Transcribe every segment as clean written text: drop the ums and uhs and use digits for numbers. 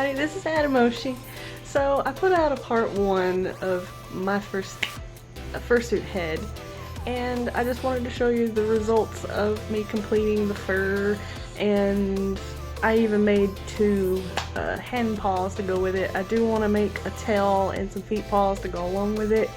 Hi, this is Adamoshi. So I put out a part 1 of my fursuit head, and I just wanted to show you the results of me completing the fur, and I even made 2 hand paws to go with it. I do want to make a tail and some feet paws to go along with it,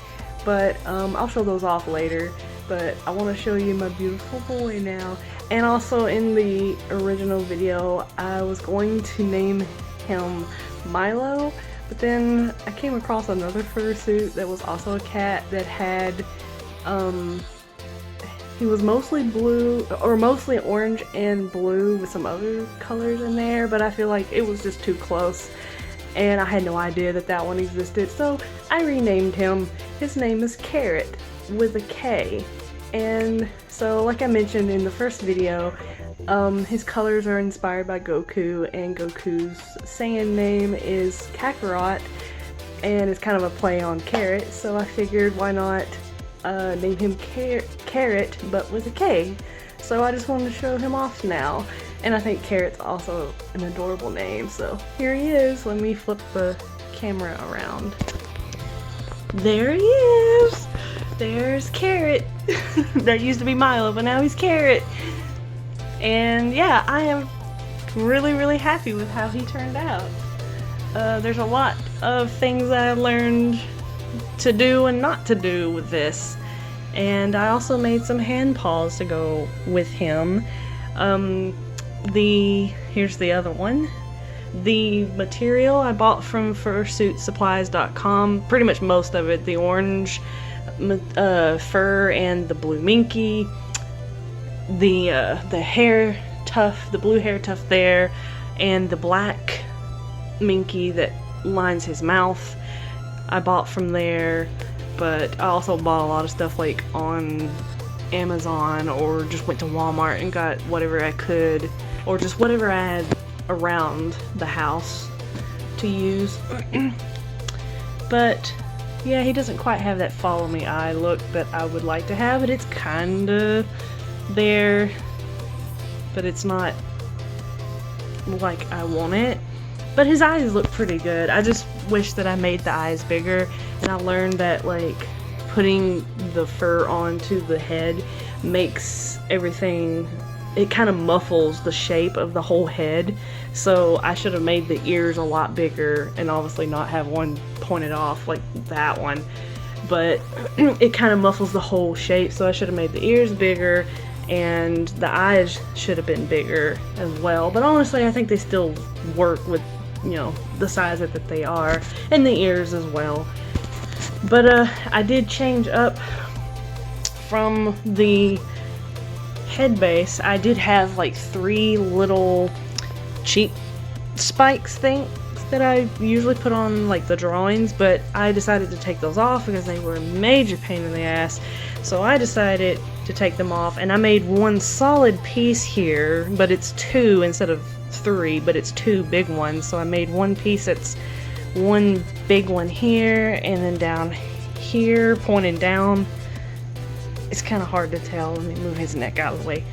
but I'll show those off later. But I want to show you my beautiful boy now. And also in the original video, I was going to name him Milo, but then I came across another fursuit that was also a cat that had, he was mostly blue, or mostly orange and blue with some other colors in there, but I feel like it was just too close, and I had no idea that that one existed, so I renamed him. His name is Carrot, with a K. And so, like I mentioned in the first video, his colors are inspired by Goku, and Goku's Saiyan name is Kakarot, and it's kind of a play on carrot, so I figured why not name him Carrot, but with a K. So I just wanted to show him off now, and I think Carrot's also an adorable name, so here he is. Let me flip the camera around. There he is! There's Carrot. That used to be Milo, but now he's Carrot. And yeah, I am really happy with how he turned out. There's a lot of things I learned to do and not to do with this. And I also made some hand paws to go with him. Here's the other one. The material I bought from fursuitsupplies.com, pretty much most of it, the orange fur and the blue minky, the hair tuft, the blue hair tuft there, and the black minky that lines his mouth, I bought from there. But I also bought a lot of stuff like on Amazon, or just went to Walmart and got whatever I could, or just whatever I had around the house to use. But yeah, he doesn't quite have that follow me eye look that I would like to have, but it's kinda there, but it's not like I want it. But his eyes look pretty good. I just wish that I made the eyes bigger, and I learned that like putting the fur onto the head makes everything, it kind of muffles the shape of the whole head. So I should have made the ears a lot bigger, and obviously not have one pointed off like that one, but it kind of muffles the whole shape, so I should have made the ears bigger, and the eyes should have been bigger as well. But honestly, I think they still work with, you know, the size that they are, and the ears as well. But I did change up from the head base. I did have like 3 little cheap spikes things that I usually put on like the drawings, but I decided to take those off because they were a major pain in the ass. So I decided to take them off, and I made one solid piece here, but it's 2 instead of 3, but it's 2 big ones. So I made one piece that's one big one here, and then down here pointing down. It's kind of hard to tell. Let me move his neck out of the way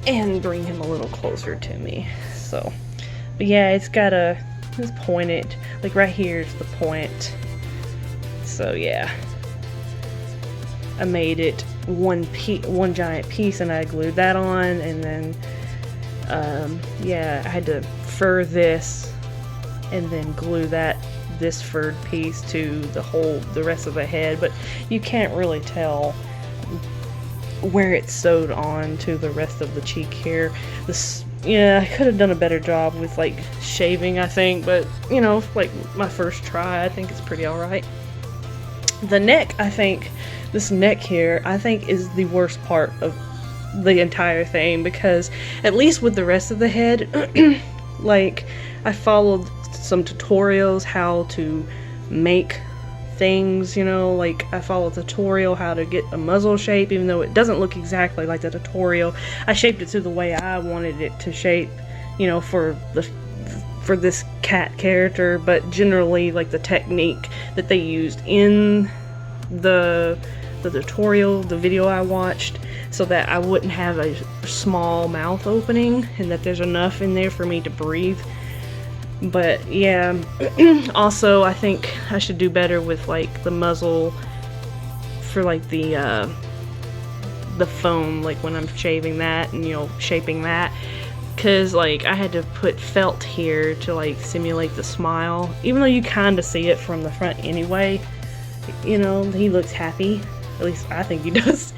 and bring him a little closer to me. So, but yeah, it's pointed, like right here is the point. So yeah, I made it one giant piece, and I glued that on, and then yeah, I had to fur this and then glue this furred piece to the rest of the head, but you can't really tell where it's sewed on to the rest of the cheek here. Yeah, I could have done a better job with like shaving, I think, but you know, like my first try, I think it's pretty alright. The neck, I think, this neck here, I think is the worst part of the entire thing, because at least with the rest of the head, like I followed some tutorials how to make things, you know, like I followed a tutorial how to get a muzzle shape, even though it doesn't look exactly like the tutorial. I shaped it to the way I wanted it to shape, you know, for this cat character, but generally like the technique that they used in the tutorial, the video I watched, so that I wouldn't have a small mouth opening, and that there's enough in there for me to breathe. But yeah, also I think I should do better with like the muzzle for like the foam, like when I'm shaving that and, you know, shaping that, because like I had to put felt here to like simulate the smile, even though you kind of see it from the front anyway. You know, he looks happy, at least I think he does.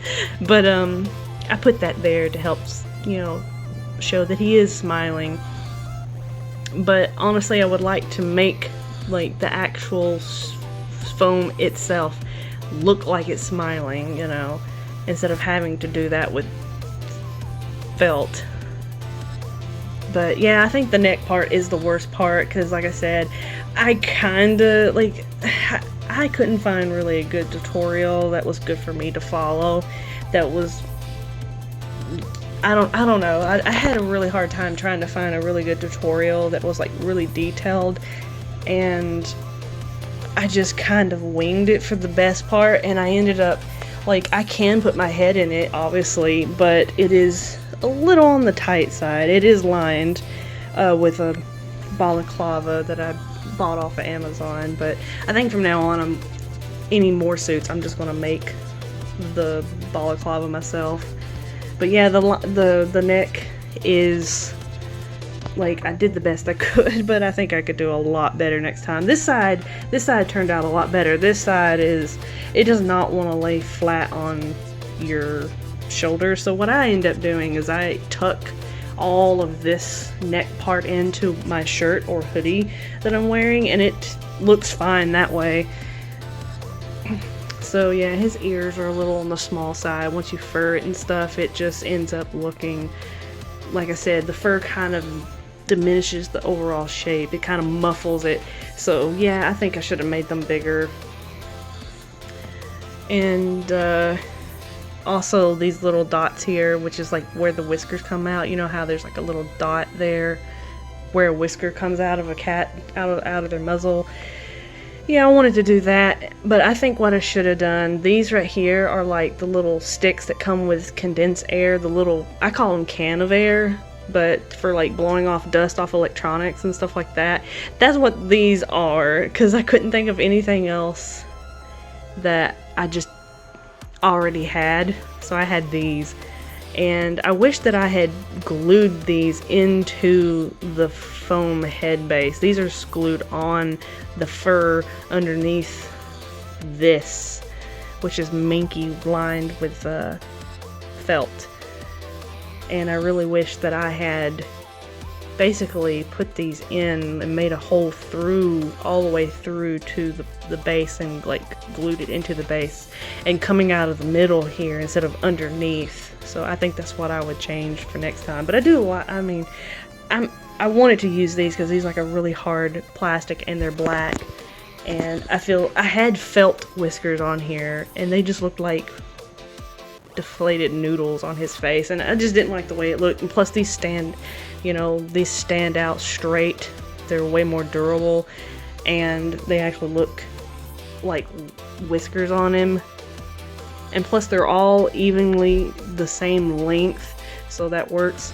But I put that there to help, you know, show that he is smiling. But honestly, I would like to make like the actual foam itself look like it's smiling, you know, instead of having to do that with felt. But yeah, I think the neck part is the worst part, because like I said, I kinda like, I couldn't find really a good tutorial that was good for me to follow. That was, I don't know. I had a really hard time trying to find a really good tutorial that was like really detailed, and I just kind of winged it for the best part, and I ended up, like, I can put my head in it, obviously, but it is a little on the tight side. It is lined with a balaclava that I bought off of Amazon, but I think from now on, any more suits, I'm just gonna make the balaclava myself. But yeah, the neck is, like, I did the best I could, but I think I could do a lot better next time. This side turned out a lot better. This side it does not want to lay flat on your shoulder. So what I end up doing is I tuck all of this neck part into my shirt or hoodie that I'm wearing, and it looks fine that way. So yeah, his ears are a little on the small side. Once you fur it and stuff, it just ends up looking, like I said, the fur kind of diminishes the overall shape. It kind of muffles it. So yeah, I think I should have made them bigger. And also these little dots here, which is like where the whiskers come out. You know how there's like a little dot there where a whisker comes out of a cat, out of their muzzle. Yeah, I wanted to do that, but I think what I should have done, these right here are like the little sticks that come with condensed air, the little, I call them can of air, but for like blowing off dust off electronics and stuff like that. That's what these are, because I couldn't think of anything else that I just already had, so I had these. And I wish that I had glued these into the foam head base. These are glued on the fur underneath this, which is minky lined with felt. And I really wish that I had basically put these in and made a hole through, all the way through to the base, and like glued it into the base and coming out of the middle here instead of underneath. So I think that's what I would change for next time. But I do a lot, I mean, I wanted to use these because these are like a really hard plastic and they're black, and I feel I had felt whiskers on here and they just looked like deflated noodles on his face, and I just didn't like the way it looked. And plus these stand, you know, these stand out straight. They're way more durable, and they actually look like whiskers on him. And plus they're all evenly the same length, so that works.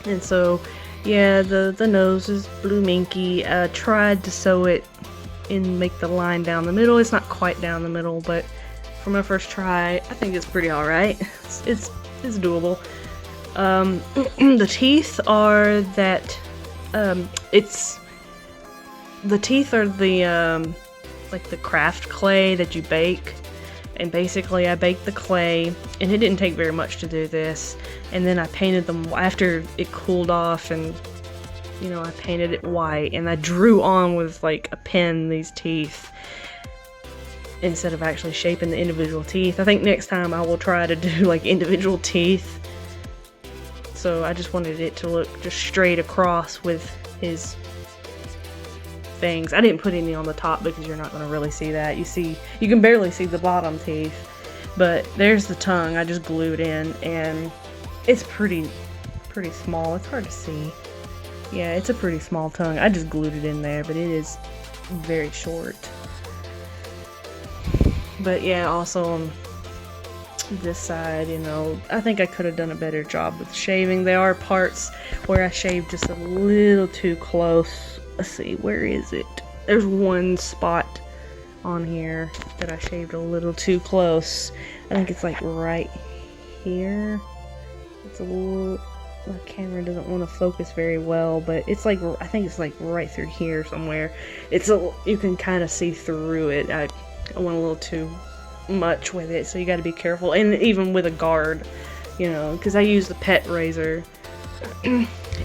And so yeah, the nose is blue minky. Tried to sew it and make the line down the middle. It's not quite down the middle, but for my first try, I think it's pretty alright. It's doable. The teeth are that, the teeth are the, like the craft clay that you bake. And basically I baked the clay, and it didn't take very much to do this. And then I painted them after it cooled off, and, you know, I painted it white, and I drew on with like a pen these teeth instead of actually shaping the individual teeth. I think next time I will try to do like individual teeth. So I just wanted it to look just straight across with his fangs. I didn't put any on the top because you're not going to really see that. You can barely see the bottom teeth, but there's the tongue. I just glued in, and it's pretty small. It's hard to see. Yeah, it's a pretty small tongue. I just glued it in there, but it is very short. But yeah, also on this side, you know, I think I could have done a better job with shaving. There are parts where I shaved just a little too close let's see, where is it? There's one spot on here that I shaved a little too close. I think it's like right here. It's a little, my camera doesn't want to focus very well, but it's like, I think it's like right through here somewhere. It's a, you can kind of see through it. I went a little too much with it, so you got to be careful. And even with a guard, you know, because I used the pet razor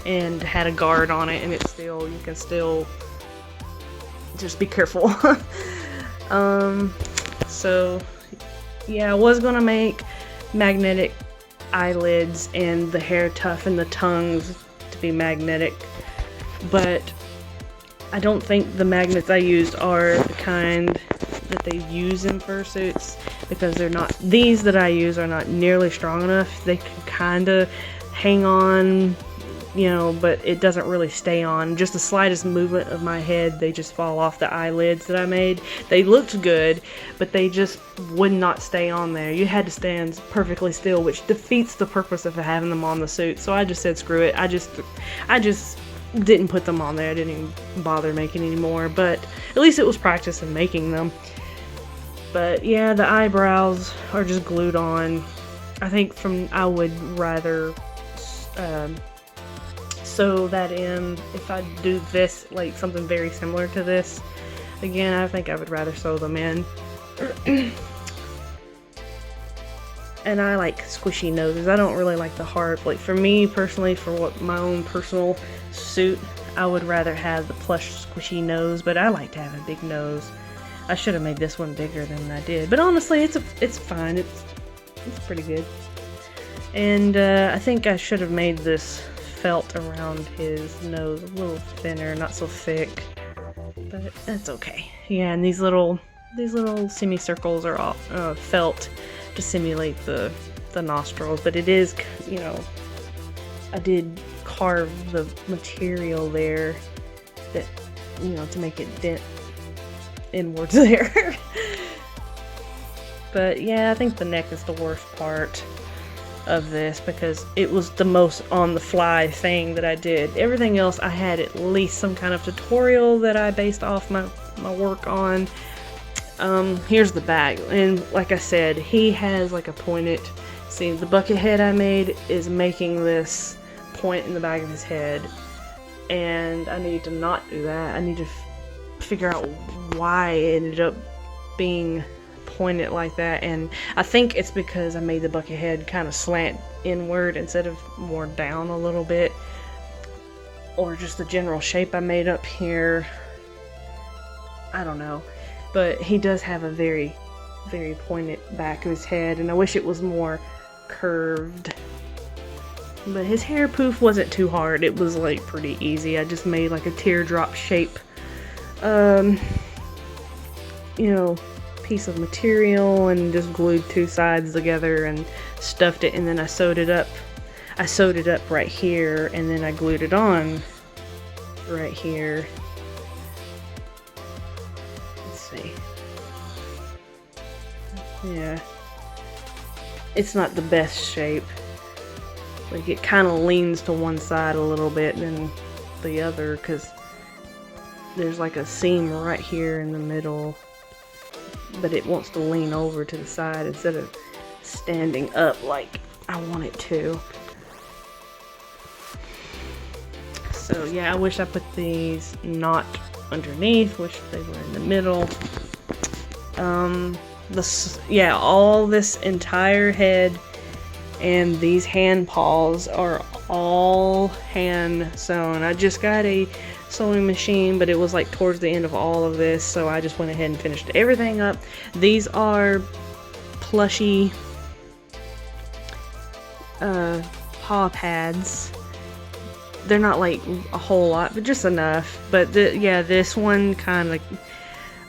and had a guard on it, and it's still, you can still just be careful. So yeah, I was gonna make magnetic eyelids and the hair tuft and the tongues to be magnetic, but I don't think the magnets I used are the kind that they use in fursuits, because they're not, these that I use are not nearly strong enough. They can kind of hang on, you know, but it doesn't really stay on. Just the slightest movement of my head, they just fall off the eyelids that I made. They looked good, but they just would not stay on there. You had to stand perfectly still, which defeats the purpose of having them on the suit. So I just said screw it. I just didn't put them on there. I didn't even bother making any more, but at least it was practice in making them. But yeah, the eyebrows are just glued on. I think I would rather sew that in. If I do this, like something very similar to this again, I think I would rather sew them in. And I like squishy noses. I don't really like the hard, like for me personally, for what my own personal suit, I would rather have the plush squishy nose, but I like to have a big nose. I should have made this one bigger than I did, but honestly it's fine. It's pretty good. And I think I should have made this felt around his nose a little thinner, not so thick, but that's okay. Yeah, and these little semicircles are all felt to simulate the nostrils, but it is, you know, I did carve the material there that, you know, to make it dent inwards there. But yeah, I think the neck is the worst part of this, because it was the most on the fly thing that I did. Everything else I had at least some kind of tutorial that I based off my work on. Here's the bag, and like I said, he has like a pointed, see, the bucket head I made is making this point in the back of his head, and I need to not do that. I need to figure out why it ended up being pointed like that, and I think it's because I made the bucket head kind of slant inward instead of more down a little bit, or just the general shape I made up here. I don't know, but he does have a very, very pointed back of his head, and I wish it was more curved. But his hair poof wasn't too hard. It was like pretty easy. I just made like a teardrop shape, you know, piece of material, and just glued two sides together and stuffed it, and then I sewed it up. I sewed it up right here, and then I glued it on right here. Let's see. Yeah. It's not the best shape. Like, it kind of leans to one side a little bit than the other, because there's like a seam right here in the middle, but it wants to lean over to the side instead of standing up like I want it to. So yeah, I wish I put these not underneath, wish they were in the middle. Yeah, all this entire head and these hand paws are all hand sewn. I just got a sewing machine, but it was like towards the end of all of this, so I just went ahead and finished everything up. These are plushy paw pads. They're not like a whole lot, but just enough. But yeah, this one kind of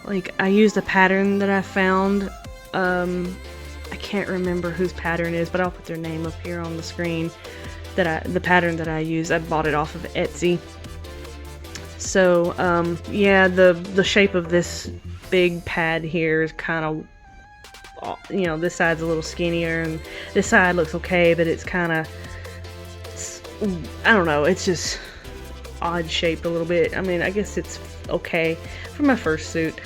like I used a pattern that I found. I can't remember whose pattern it is, but I'll put their name up here on the screen. The pattern that I used, I bought it off of Etsy. So yeah, the shape of this big pad here is kind of, you know, this side's a little skinnier, and this side looks okay, but it's kind of, I don't know, it's just, odd shaped a little bit. I mean, I guess it's okay for my fursuit.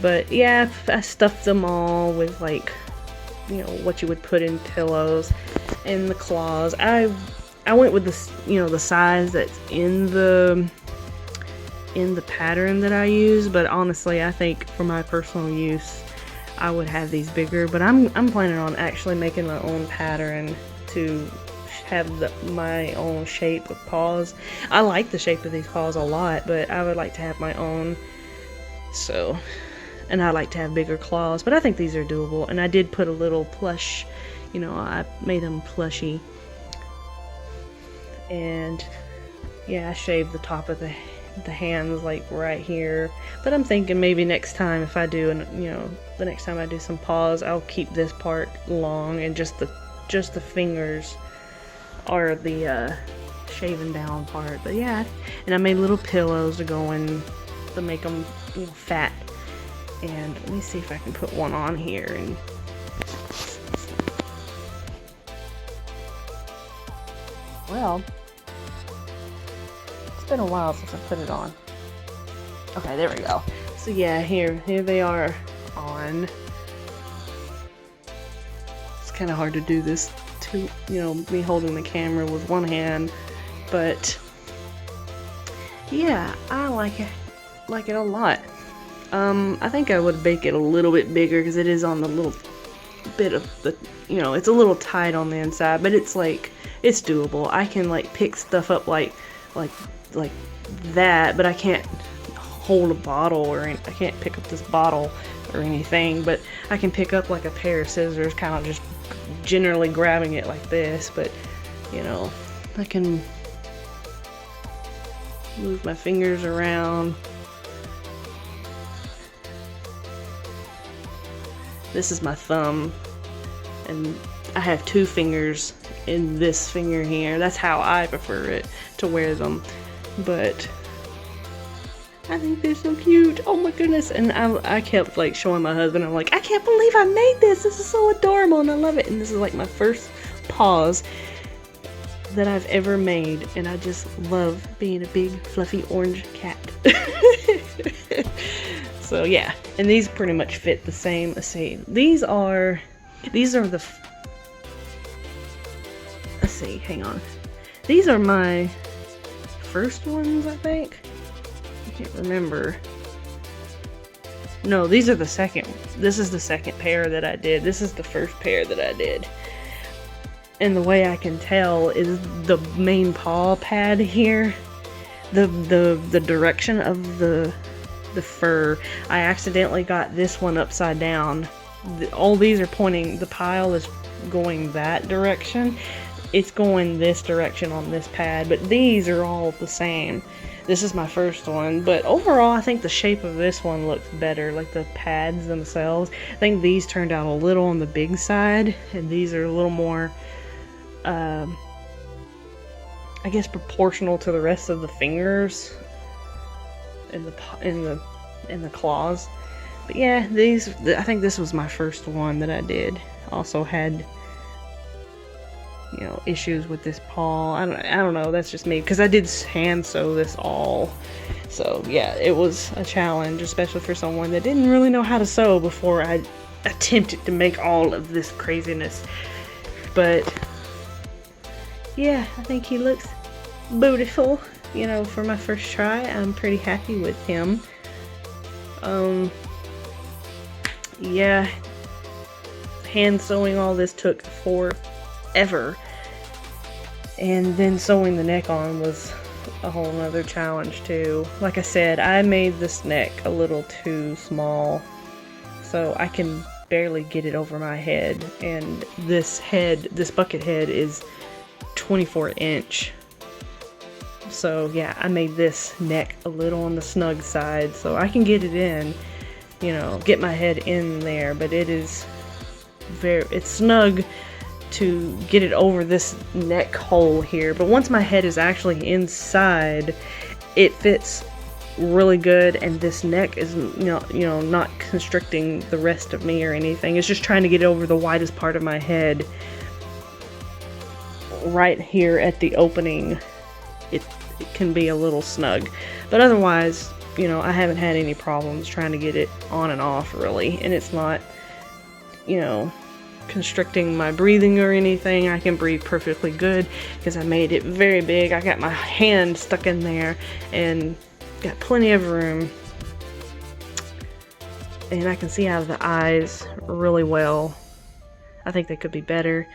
But yeah, I stuffed them all with like, you know, what you would put in pillows and the claws. I went with this, you know, the size that's in the pattern that I use, but honestly, I think for my personal use, I would have these bigger. But I'm planning on actually making my own pattern to have my own shape of paws. I like the shape of these paws a lot, but I would like to have my own. So, and I like to have bigger claws, but I think these are doable. And I did put a little plush, you know, I made them plushy. And yeah, I shaved the top of the hands like right here. But I'm thinking maybe next time if I do, and you know, the next time I do some paws, I'll keep this part long and just the fingers are the shaven down part. But yeah, and I made little pillows to go in to make them, you know, fat. And let me see if I can put one on here. And well, it's been a while since I put it on. Okay, there we go. So yeah, here they are on. It's kind of hard to do this too, you know, me holding the camera with one hand, but yeah, I like it a lot. I think I would make it a little bit bigger because it is on the little bit of the, you know, it's a little tight on the inside, but it's like, it's doable. I can like pick stuff up like that, but I can't hold a bottle or I can't pick up this bottle or anything, but I can pick up like a pair of scissors, kind of just generally grabbing it like this. But you know, I can move my fingers around. This is my thumb, and I have 2 fingers in this finger here. That's how I prefer it to wear them. But I think they're so cute. Oh my goodness. And I kept like showing my husband, I'm like, I can't believe I made this. This is so adorable and I love it. And this is like my first paws that I've ever made. And I just love being a big fluffy orange cat. So yeah, and these pretty much fit the same. Let's see, these are the, let's see, hang on. These are my first ones, I think. I can't remember. No, these are the second. This is the second pair that I did. This is the first pair that I did. And the way I can tell is the main paw pad here, the direction of the fur. I accidentally got this one upside down. All these are pointing, the pile is going that direction. It's going this direction on this pad, but these are all the same. This is my first one, but overall I think the shape of this one looks better, like the pads themselves. I think these turned out a little on the big side, and these are a little more I guess proportional to the rest of the fingers in the claws. But yeah, I think this was my first one that I did. Also had, you know, issues with this paw. I don't know, that's just me, because I did hand sew this all. So yeah, it was a challenge, especially for someone that didn't really know how to sew before I attempted to make all of this craziness. But yeah, I think he looks beautiful. You know, for my first try, I'm pretty happy with him. Yeah, hand sewing all this took forever, and then sewing the neck on was a whole nother challenge too. Like I said, I made this neck a little too small, so I can barely get it over my head, and this bucket head is 24-inch. So yeah, I made this neck a little on the snug side so I can get it in, you know, get my head in there, but it's snug to get it over this neck hole here. But once my head is actually inside, it fits really good, and this neck is, you know, not constricting the rest of me or anything. It's just trying to get over the widest part of my head right here at the opening. it can be a little snug. But otherwise, you know, I haven't had any problems trying to get it on and off really, and it's not, you know, constricting my breathing or anything. I can breathe perfectly good because I made it very big. I got my hand stuck in there and got plenty of room, and I can see out of the eyes really well. I think they could be better.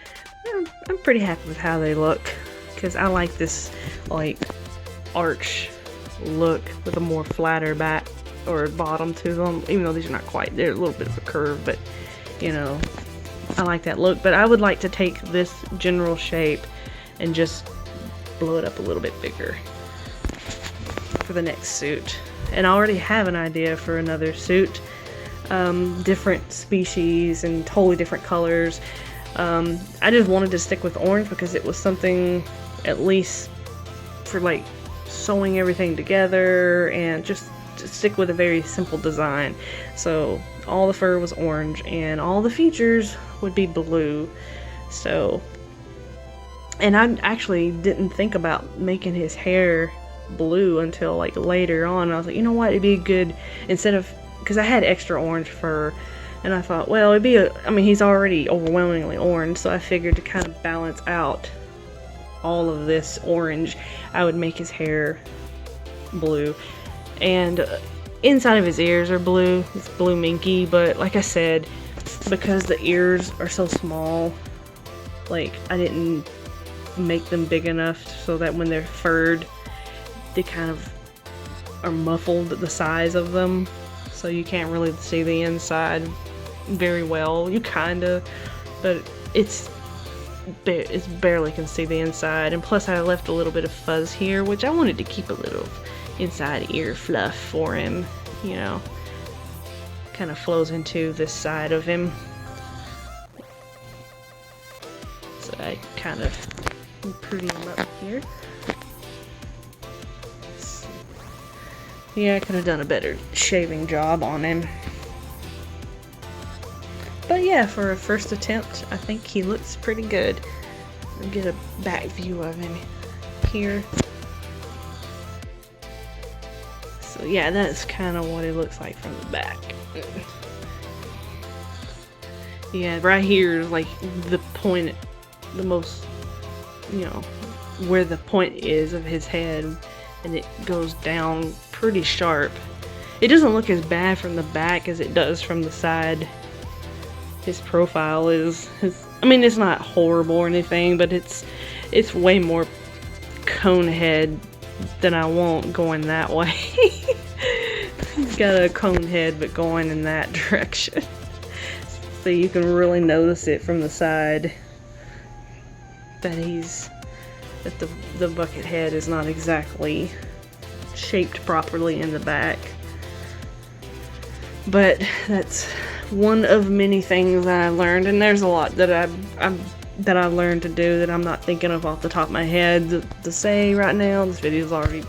I'm pretty happy with how they look because I like this like arch look with a more flatter back or bottom to them, even though these are not quite, they're a little bit of a curve, but you know, I like that look. But I would like to take this general shape and just blow it up a little bit bigger for the next suit. And I already have an idea for another suit, different species and totally different colors. I just wanted to stick with orange because it was something, at least for like sewing everything together, and just to stick with a very simple design. So all the fur was orange and all the features would be blue. So, and I actually didn't think about making his hair blue until like later on. I was like, you know what, it'd be good, instead of, because I had extra orange fur, and I thought, well, it'd be I mean, he's already overwhelmingly orange, so I figured to kind of balance out all of this orange, I would make his hair blue. And inside of his ears are blue. It's blue minky, but like I said, because the ears are so small, like I didn't make them big enough so that when they're furred, they kind of are muffled at the size of them, so you can't really see the inside very well. You kinda, but it's barely can see the inside. And plus I left a little bit of fuzz here, which I wanted to keep a little inside ear fluff for him, you know, kind of flows into this side of him. So I kind of pretty him up here. Yeah, I could have done a better shaving job on him. But yeah, for a first attempt, I think he looks pretty good. I'll get a back view of him here. So yeah, that's kind of what it looks like from the back. Yeah, right here is like the point, the most, you know, where the point is of his head, and it goes down pretty sharp. It doesn't look as bad from the back as it does from the side. His profile is, I mean, it's not horrible or anything, but it's way more cone head than I want going that way. He's got a cone head, but going in that direction. So you can really notice it from the side that the bucket head is not exactly shaped properly in the back. But that's one of many things that I learned, and there's a lot that I've learned to do that I'm not thinking of off the top of my head to say right now. This video is already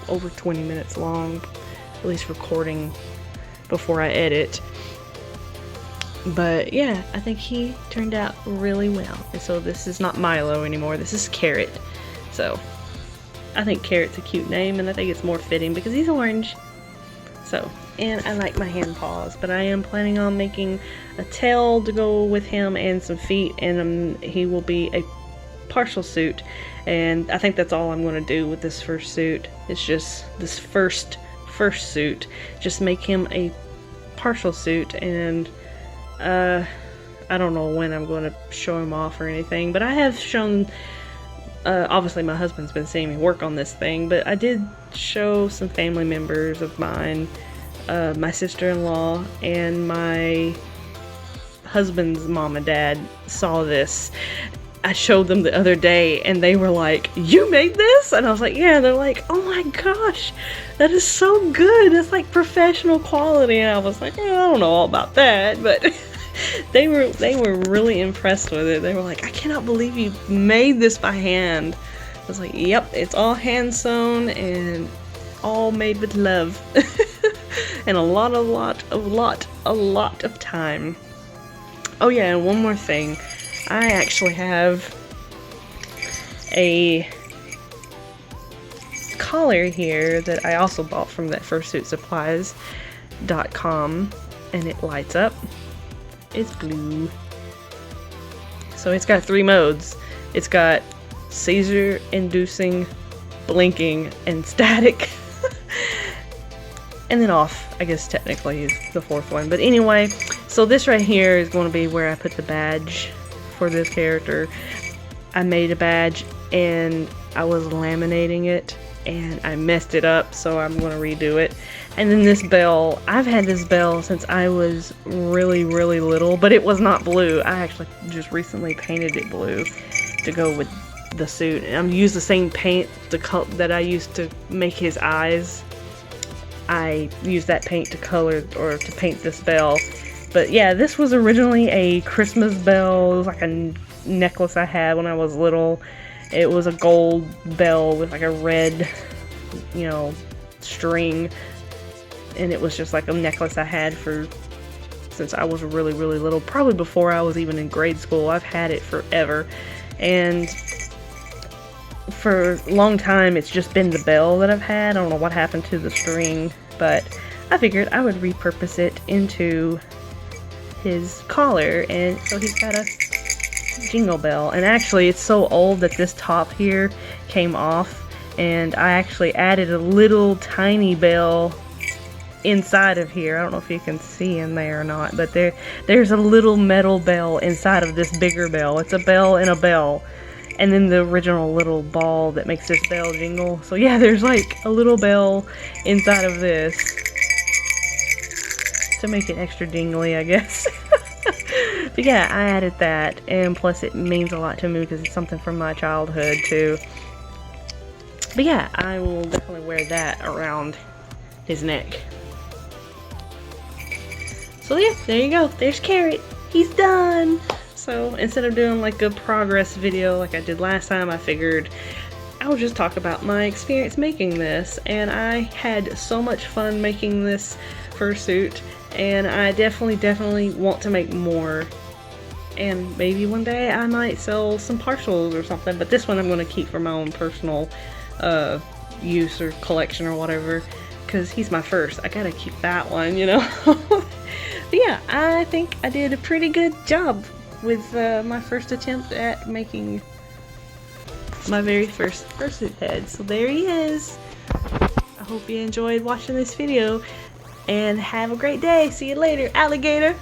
over 20 minutes long, at least recording before I edit. But yeah, I think he turned out really well. And so this is not Milo anymore, this is Carrot. So I think Carrot's a cute name, and I think it's more fitting because he's orange. So, and I like my hand paws, but I am planning on making a tail to go with him and some feet, and he will be a partial suit. And I think that's all I'm going to do with this first suit. It's just this first suit, just make him a partial suit. And I don't know when I'm going to show him off or anything, but I have shown, obviously my husband's been seeing me work on this thing, but I did show some family members of mine, my sister-in-law and my husband's mom and dad saw this. I showed them the other day and they were like, "You made this?" And I was like, "Yeah." They're like, "Oh my gosh, that is so good. It's like professional quality." And I was like, "Yeah, I don't know all about that," but they were really impressed with it. They were like, "I cannot believe you made this by hand." I was like, "Yep, it's all hand sewn and all made with love." And a lot of time. Oh yeah, and one more thing. I actually have a collar here that I also bought from that fursuitsupplies.com, and it lights up. It's blue. So it's got 3 modes. It's got seizure inducing, blinking, and static. And then off, I guess technically is the 4th one. But anyway, so this right here is going to be where I put the badge for this character. I made a badge and I was laminating it and I messed it up, so I'm going to redo it. And then this bell, I've had this bell since I was really little, but it was not blue. I actually just recently painted it blue to go with the suit. And I'm used the same paint that I used to make his eyes. I used that paint to color or to paint this bell. But yeah, this was originally a Christmas bell. It was like a necklace I had when I was little. It was a gold bell with like a red, you know, string. And it was just like a necklace I had since I was really little. Probably before I was even in grade school. I've had it forever. And for a long time it's just been the bell that I've had. I don't know what happened to the string, but I figured I would repurpose it into his collar, and so he's got a jingle bell. And actually it's so old that this top here came off, and I actually added a little tiny bell inside of here. I don't know if you can see in there or not, but there's a little metal bell inside of this bigger bell. It's a bell in a bell. And then the original little ball that makes this bell jingle. So yeah, there's like a little bell inside of this to make it extra jingly, I guess. But yeah, I added that, and plus it means a lot to me because it's something from my childhood too. But yeah, I will definitely wear that around his neck. So yeah, there you go. There's Carrot. He's done! So instead of doing like a progress video like I did last time, I figured I would just talk about my experience making this. And I had so much fun making this fursuit, and I definitely want to make more. And maybe one day I might sell some partials or something, but this one I'm going to keep for my own personal use or collection or whatever, because he's my first. I gotta keep that one, you know. But yeah, I think I did a pretty good job with my first attempt at making my very first fursuit head. So there he is. I hope you enjoyed watching this video, and have a great day. See you later, alligator.